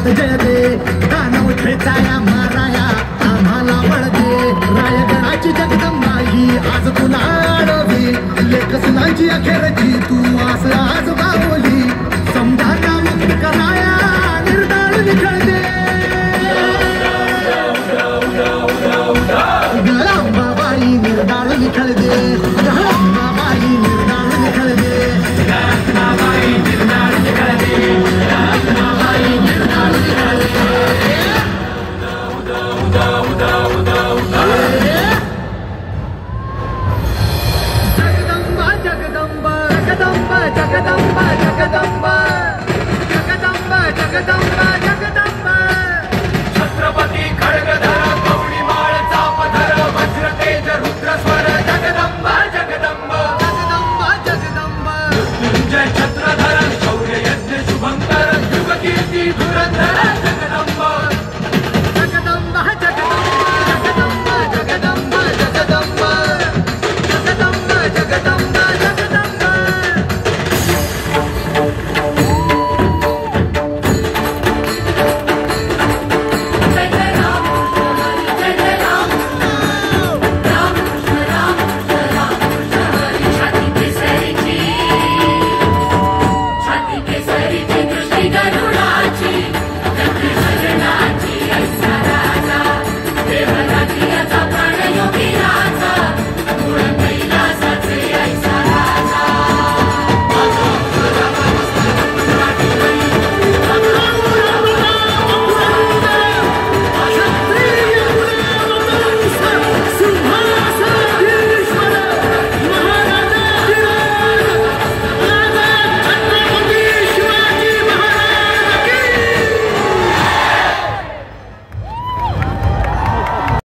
गावात जय दे दानव खेचाया माराया आम्हाला बळ दे रायगडाची जगदंबा ही आज तुला आडवी लेक सुनांची अखेरची तू आस आज बावली समजाता मुक्त कराया निर्धार निखळ दे गळांबाबाई निर्धार निखळ दे गळांबाबाई निर्धार निखळ दे गळांबाबाई निर्धार निखळ दे गळांबाबाई निर्धार निखळ दे जगदंबा जगदंबा जगदंबा जगदंबा जगदंबा जगदंबा जगदंबा जगदंबा छत्रपती खड्गधर गौरी माळ चापधर वज्र तेज रुद्र स्वर जगदंबा जगदंबा जगदंबा जगदंबा मृत्युंजय छत्रधर शौर्य यज्ञ शुभंकर युग कीर्ती धुरंधर